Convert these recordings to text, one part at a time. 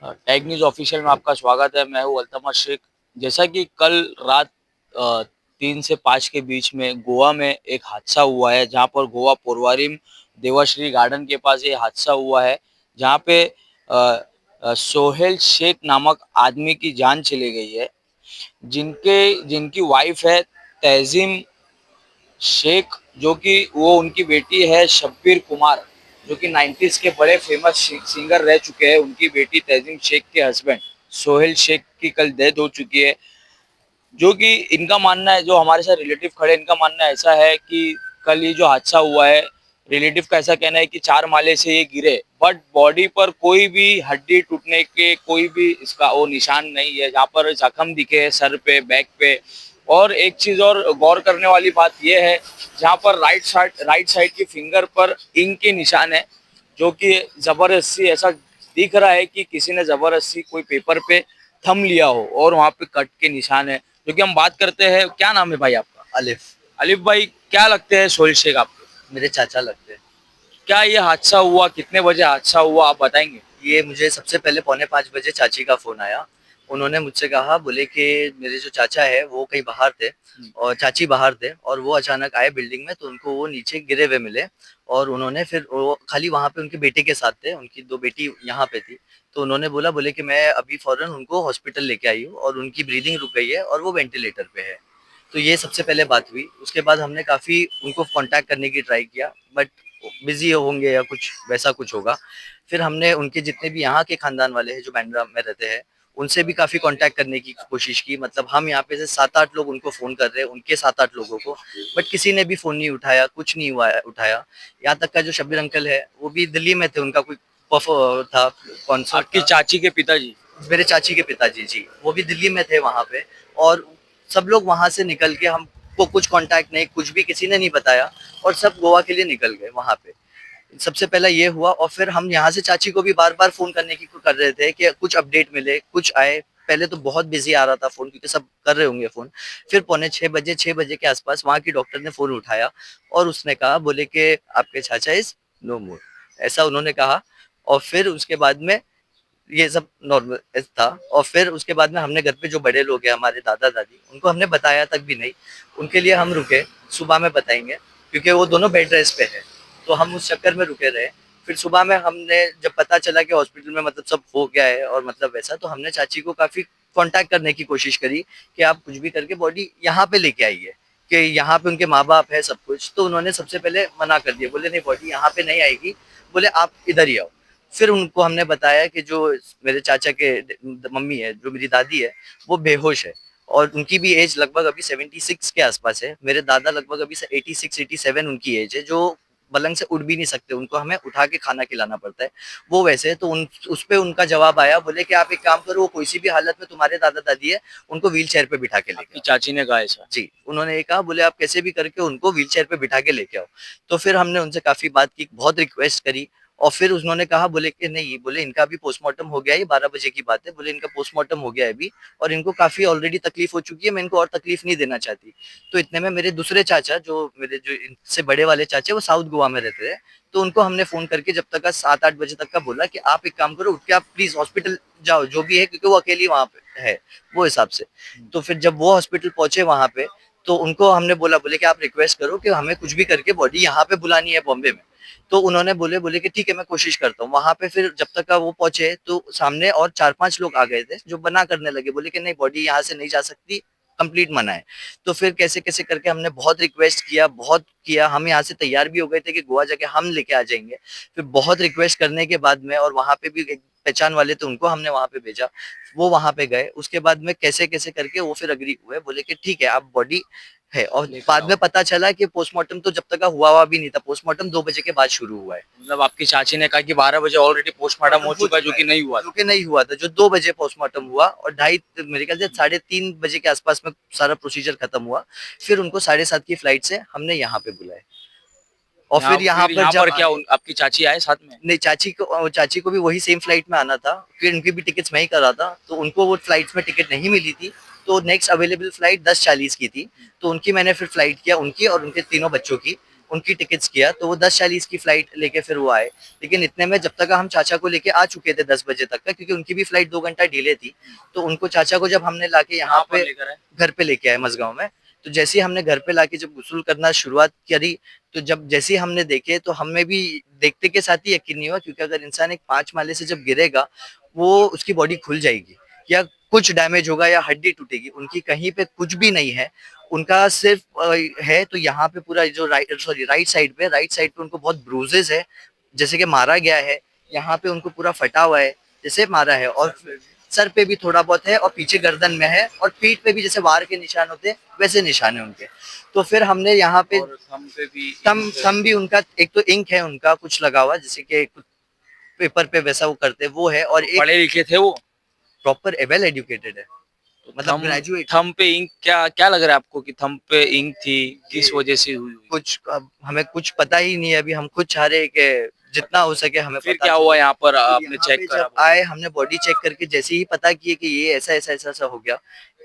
Tag news official में आपका स्वागत है। मैं हूं अल्तमश शेख। जैसा कि कल रात 3 से 5 के बीच में गोवा में एक हादसा हुआ है, जहां पर गोवा पोरवारिम देवाश्री गार्डन के पास ये हादसा हुआ है, जहां पे सोहेल शेख नामक आदमी की जान चली गई है, जिनकी वाइफ है तहजीम शेख, जो कि वो उनकी बेटी है शब्बीर कुमार, जो कि 90s के बड़े फेमस सिंगर रह चुके हैं। उनकी बेटी तहजीम शेख के हस्बैंड सोहेल शेख की कल डेथ हो चुकी है। जो कि इनका मानना है, जो हमारे साथ रिलेटिव खड़े, इनका मानना ऐसा है कि कल ये जो हादसा हुआ है, रिलेटिव का ऐसा कहना है कि 4 माले से ये गिरे, बट बॉडी पर कोई भी हड्डी टूटने के कोई भी इसका वो निशान नहीं है। जहाँ पर जख्म दिखे है सर पे, बैक पे। और एक चीज और गौर करने वाली बात यह है, जहाँ पर राइट साइड की फिंगर पर इंक के निशान है, जो कि जबरदस्ती ऐसा दिख रहा है कि किसी ने जबरदस्ती कोई पेपर पे थम लिया हो, और वहाँ पे कट के निशान है। जो कि हम बात करते हैं, क्या नाम है भाई आपका? अलिफ। अलिफ भाई, क्या लगते हैं सोहेल शेख आपको? मेरे चाचा लगते हैं। क्या ये हादसा हुआ, कितने बजे हादसा हुआ, आप बताएंगे? ये मुझे सबसे पहले 4:45 बजे चाची का फ़ोन आया। उन्होंने मुझसे कहा, बोले कि मेरे जो चाचा है वो कहीं बाहर थे और चाची बाहर थे और वो अचानक आए बिल्डिंग में, तो उनको वो नीचे गिरे हुए मिले। और उन्होंने फिर वो खाली वहाँ पे उनके बेटे के साथ थे, उनकी 2 बेटी यहाँ पे थी। तो उन्होंने बोला, बोले कि मैं अभी फ़ौरन उनको हॉस्पिटल लेके आई हूँ और उनकी ब्रीदिंग रुक गई है और वो वेंटिलेटर पे है। तो ये सबसे पहले बात हुई। उसके बाद हमने काफ़ी उनको कॉन्टैक्ट करने की ट्राई किया, बट बिज़ी होंगे या कुछ वैसा कुछ होगा। फिर हमने उनके जितने भी यहाँ के खानदान वाले हैं जो बांद्रा में रहते हैं, उनसे भी काफ़ी कॉन्टैक्ट करने की कोशिश की। मतलब हम यहाँ पे से 7-8 लोग उनको फ़ोन कर रहे हैं, उनके 7-8 लोगों को, बट किसी ने भी फ़ोन नहीं उठाया, कुछ नहीं हुआ उठाया। यहाँ तक का जो शब्बीर अंकल है, वो भी दिल्ली में थे, उनका कोई था, कॉन्सर्ट आपकी था। चाची के पिताजी? मेरे चाची के पिताजी जी, वो भी दिल्ली में थे वहाँ पे। और सब लोग वहाँ से निकल के, हमको कुछ कॉन्टैक्ट नहीं, कुछ भी किसी ने नहीं बताया और सब गोवा के लिए निकल गए वहाँ पे। सबसे पहला ये हुआ और फिर हम यहाँ से चाची को भी बार-बार फ़ोन करने की कर रहे थे कि कुछ अपडेट मिले, कुछ आए। पहले तो बहुत बिज़ी आ रहा था फ़ोन, क्योंकि सब कर रहे होंगे फ़ोन। फिर पौने 6 बजे, 6 बजे के आस-पास वहाँ की डॉक्टर ने फ़ोन उठाया और उसने कहा, बोले कि आपके चाचा इज़ नो मोर, ऐसा उन्होंने कहा। और फिर उसके बाद में ये सब नॉर्मल था। और फिर उसके बाद में हमने घर पे जो बड़े लोग हैं, हमारे दादा-दादी, उनको हमने बताया तक भी नहीं। उनके लिए हम रुके, सुबह में बताएँगे, क्योंकि वो दोनों बेड रेस्ट पे हैं। तो हम उस चक्कर में रुके रहे। फिर सुबह में हमने जब पता चला कि हॉस्पिटल में मतलब सब हो गया है और मतलब वैसा, तो हमने चाची को काफ़ी कॉन्टैक्ट करने की कोशिश करी कि आप कुछ भी करके बॉडी यहाँ पे लेके आइए, कि यहाँ पे उनके माँ-बाप है, सब कुछ। तो उन्होंने सबसे पहले मना कर दिया, बोले नहीं, बॉडी यहाँ पे नहीं आएगी, बोले आप इधर ही आओ। फिर उनको हमने बताया कि जो मेरे चाचा के मम्मी है, जो मेरी दादी है, वो बेहोश है और उनकी भी एज लगभग अभी 76 के आसपास है। मेरे दादा लगभग अभी 86-87 उनकी एज है, जो पलंग से उठ भी नहीं सकते, उनको हमें उठा के खाना खिलाना पड़ता है। वो वैसे तो उन उस पे उनका जवाब आया, बोले कि आप एक काम करो, वो कोई सी भी हालत में तुम्हारे दादा दादी है, उनको व्हील चेयर पे बिठा के लेके आपकी आओ। चाची ने कहा ऐसा? जी, उन्होंने ये कहा, बोले आप कैसे भी करके उनको व्हील चेयर पे बिठा के लेके आओ। तो फिर हमने उनसे काफ़ी बात की, बहुत रिक्वेस्ट करी और फिर उन्होंने कहा, बोले कि नहीं, बोले इनका अभी पोस्टमार्टम हो गया है, ये 12 बजे की बात है, बोले इनका पोस्टमार्टम हो गया है अभी और इनको काफ़ी ऑलरेडी तकलीफ हो चुकी है, मैं इनको और तकलीफ नहीं देना चाहती। तो इतने में मेरे दूसरे चाचा, जो मेरे जो इनसे बड़े वाले चाचा, वो साउथ गोवा में रहते थे। तो उनको हमने फ़ोन करके जब तक का 7-8 बजे तक का बोला कि आप एक काम करो, उठ के आप प्लीज़ हॉस्पिटल जाओ, जो भी है, क्योंकि वो अकेली वहाँ पे है, वो हिसाब से। तो फिर जब वो हॉस्पिटल पहुँचे वहाँ पे, तो उनको हमने बोला, बोले कि आप रिक्वेस्ट करो कि हमें कुछ भी करके बॉडी यहाँ पे बुलानी है बॉम्बे में। तो उन्होंने बोले, बोले कि ठीक है, मैं कोशिश करता हूँ। वहाँ पे फिर जब तक का वो पहुँचे, तो सामने और 4-5 लोग आ गए थे, जो मना करने लगे, बोले कि नहीं, बॉडी यहाँ से नहीं जा सकती, कंप्लीट मना है। तो फिर कैसे-कैसे करके हमने बहुत रिक्वेस्ट किया, बहुत किया। हम यहाँ से तैयार भी हो गए थे कि गोवा जाके हम लेके आ जाएँगे। फिर बहुत रिक्वेस्ट करने के बाद में, और वहाँ पे भी एक पहचान वाले थे, उनको हमने वहाँ पे भेजा। वो वहाँ पे गए, उसके बाद में कैसे-कैसे करके वो फिर एग्री हुए, बोले कि ठीक है, आप बॉडी है। और लेकर बाद आओ। में पता चला कि पोस्टमार्टम तो जब तक का हुआ भी नहीं था, पोस्टमार्टम 2 बजे के बाद शुरू हुआ है। मतलब आपकी चाची ने कहा कि 12 बजे ऑलरेडी पोस्टमार्टम हो चुका है, जो कि नहीं हुआ जो था? कि नहीं हुआ था, जो 2 बजे पोस्टमार्टम हुआ और ढाई, मेरे ख्याल से 3:30 बजे के आसपास में सारा प्रोसीजर खत्म हुआ। फिर उनको 7:30 की फ्लाइट से हमने यहाँ पे बुलाए और यहाँ फिर यहाँ फिर पर यहाँ जब पर क्या आए, आपकी चाची आए साथ में? नहीं, चाची को भी वही सेम फ्लाइट में आना था, फिर उनकी भी टिकट्स मैं ही करा था, तो उनको वो फ्लाइट्स में टिकट नहीं मिली थी। तो नेक्स्ट अवेलेबल फ्लाइट 10:40 की थी, तो उनकी मैंने फिर फ्लाइट किया, उनकी और उनके तीनों बच्चों की। उनकी टिकट्स किया, तो वो 10:40 की फ्लाइट लेके फिर वो आए। लेकिन इतने में जब तक हम चाचा को लेके आ चुके थे 10 बजे तक का, क्योंकि उनकी भी फ्लाइट 2 घंटा डिले थी, तो उनको चाचा को जब हमने लाके यहाँ कहाँ पर पे लेकर आए? घर पे लेके आए मजगांव में। तो जैसे ही हमने घर पे लाके जब गुस्ल करना शुरुआत करी, तो जब जैसे ही हमने देखे तो हमें भी देखते के साथ ही यकीन नहीं हुआ, क्योंकि अगर इंसान एक 5 माले से जब गिरेगा, वो उसकी बॉडी खुल जाएगी या कुछ डैमेज होगा या हड्डी टूटेगी। उनकी कहीं पे कुछ भी नहीं है, उनका सिर्फ है तो यहाँ पे पूरा जो राइट साइड पे उनको बहुत ब्रूजेस है, जैसे कि मारा गया है। यहाँ पे उनको पूरा फटा हुआ है जैसे मारा है, और सर पे भी थोड़ा बहुत है, और पीछे गर्दन में है, और पीठ पे भी जैसे वार के निशान होते हैं वैसे निशान है उनके। तो फिर हमने यहाँ पे और थंब पे भी थम भी उनका, एक तो इंक है उनका कुछ लगा हुआ, जैसे कि कुछ पेपर पे वैसा वो करते हैं, वो है, और एक पढ़े लिखे थे वो? प्रॉपर वेल एजुकेटेड है, तो मतलब ग्रेजुएट। थंब पे इंक, क्या क्या लग रहा है आपको कि थंब पे इंक थी? किस ये वजह से हुई हुई? कुछ अब हमें कुछ पता ही नहीं है, अभी हम खुद चाह रहे हैं कि जितना हो सके हमें फिर पता क्या चले। हुआ यहाँ पर, फिर आपने यहाँ पे चेक करा जब body? आए, हमने बॉडी चेक करके जैसे ही पता किए कि ये ऐसा ऐसा ऐसा ऐसा हो गया,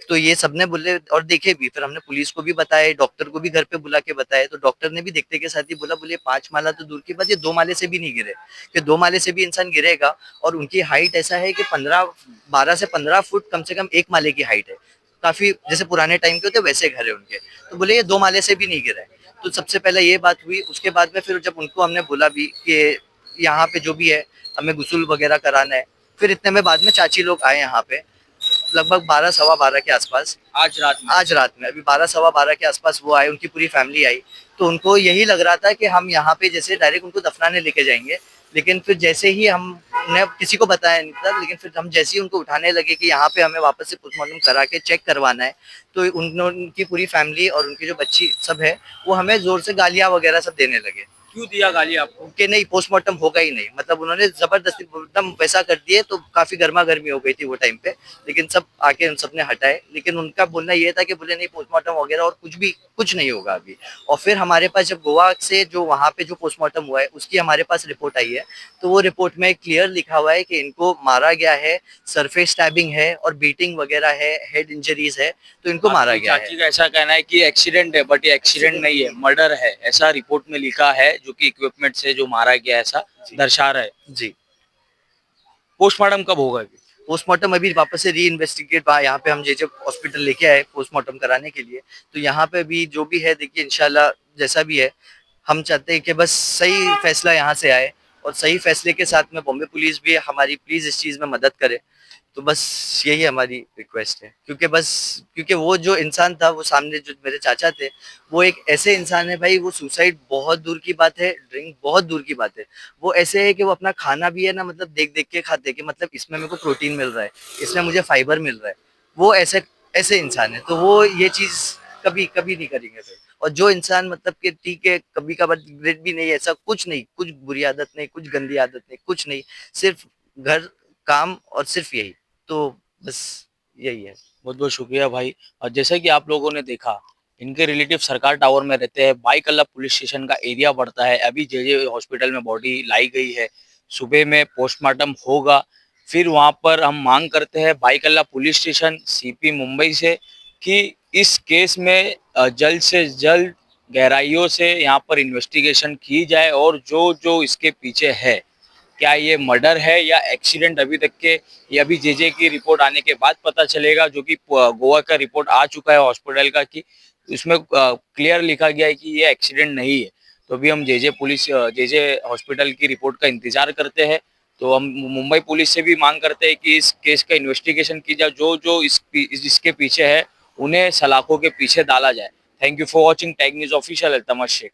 तो ये सबने बोले और देखे भी। फिर हमने पुलिस को भी बताया, डॉक्टर को भी घर पे बुला के बताया, तो डॉक्टर ने भी देखते के साथ ही बोला, बोले 5 माला तो दूर की बात, ये 2 माले से भी नहीं गिरे, कि 2 माले से भी इंसान गिरेगा। और उनकी हाइट ऐसा है कि 12 से 15 फुट कम से कम 1 माले की हाइट है। काफी जैसे पुराने टाइम के होते वैसे घर है उनके। तो बोले ये 2 माले से भी नहीं गिरा है। तो सबसे पहले ये बात हुई। उसके बाद में फिर जब उनको हमने बोला भी कि यहाँ पे जो भी है हमें गुस्ल वगैरह कराना है, फिर इतने में बाद में चाची लोग आए यहाँ पे, लगभग 12 सवा 12 के आसपास। आज रात में अभी 12 सवा 12 के आसपास वो आए, उनकी पूरी फैमिली आई। तो उनको यही लग रहा था कि हम यहाँ पे जैसे डायरेक्ट उनको दफनाने लेके जाएंगे, लेकिन फिर जैसे ही हमने किसी को बताया नहीं था, लेकिन फिर हम जैसे ही उनको उठाने लगे कि यहाँ पे हमें वापस से पोस्टमार्टम करा के चेक करवाना है, तो उनकी पूरी फैमिली और उनकी जो बच्ची सब है वो हमें जोर से गालियां वगैरह सब देने लगे क्यों दिया गाली आपको? कि नहीं पोस्टमार्टम होगा ही नहीं। मतलब उन्होंने जबरदस्ती एकदम वैसा कर दिए, तो काफी गर्मा गर्मी हो गई थी वो टाइम पे। लेकिन सब आके उन सबने हटाए, लेकिन उनका बोलना ये था कि बोले नहीं पोस्टमार्टम वगैरह और कुछ नहीं होगा अभी। और फिर हमारे पास जब गोवा से जो वहाँ पे जो पोस्टमार्टम हुआ है उसकी हमारे पास रिपोर्ट आई है, तो वो रिपोर्ट में क्लियर लिखा हुआ है कि इनको मारा गया है, सरफेस स्टैबिंग है और बीटिंग वगैरह है, हेड इंजरीज है, तो इनको मारा आपकी गया है। चाची का ऐसा कहना है कि एक्सीडेंट है, बट ये एक्सीडेंट नहीं है, मर्डर है, ऐसा रिपोर्ट में लिखा है, जो कि इक्विपमेंट से जो मारा गया ऐसा जी दर्शा रहा है। जी। पोस्टमार्टम कब होगा अभी? पोस्टमार्टम अभी वापस से री इन्वेस्टिगेट यहाँ पे हम जेजे हॉस्पिटल लेके आए पोस्टमार्टम कराने के लिए। तो यहाँ पे भी जो भी है देखिए इंशाल्लाह जैसा भी है, हम चाहते हैं कि बस सही फैसला यहाँ से आए, और सही फैसले के साथ में बॉम्बे पुलिस भी हमारी प्लीज इस चीज में मदद करे। तो बस यही हमारी रिक्वेस्ट है, क्योंकि वो जो इंसान था, वो सामने जो मेरे चाचा थे, वो एक ऐसे इंसान है भाई, वो सुसाइड बहुत दूर की बात है, ड्रिंक बहुत दूर की बात है। वो ऐसे है कि वो अपना खाना भी है ना, मतलब देख देख के खाते कि मतलब इसमें मेरे को प्रोटीन मिल रहा है, इसमें मुझे फाइबर मिल रहा है। वो ऐसे ऐसे इंसान है, तो वो ये चीज कभी कभी नहीं करेंगे फिर। और जो इंसान मतलब कि ठीक है कभी कभार रिग्रेट भी नहीं, ऐसा कुछ नहीं, कुछ बुरी आदत नहीं, कुछ गंदी आदत नहीं, कुछ नहीं, सिर्फ घर काम और सिर्फ यही। तो बस यही है। बहुत बहुत शुक्रिया भाई। और जैसा कि आप लोगों ने देखा, इनके रिलेटिव सरकार टावर में रहते हैं, बाईकल्ला पुलिस स्टेशन का एरिया पड़ता है। अभी जेजे हॉस्पिटल में बॉडी लाई गई है, सुबह में पोस्टमार्टम होगा। फिर वहां पर हम मांग करते हैं बाईकल्ला पुलिस स्टेशन, सीपी मुंबई से, कि इस केस में जल्द से जल्द गहराइयों से यहाँ पर इन्वेस्टिगेशन की जाए, और जो जो इसके पीछे है, क्या ये मर्डर है या एक्सीडेंट, अभी तक के ये अभी जेजे की रिपोर्ट आने के बाद पता चलेगा, जो कि गोवा का रिपोर्ट आ चुका है हॉस्पिटल का, कि उसमें क्लियर लिखा गया है कि ये एक्सीडेंट नहीं है। तो अभी हम जेजे हॉस्पिटल की रिपोर्ट का इंतजार करते हैं। तो हम मुंबई पुलिस से भी मांग करते हैं कि इस केस का इन्वेस्टिगेशन की जाए, जो जो इसके पीछे है उन्हें सलाखों के पीछे डाला जाए। Thank you for watching tag news official. Altamash Sheikh.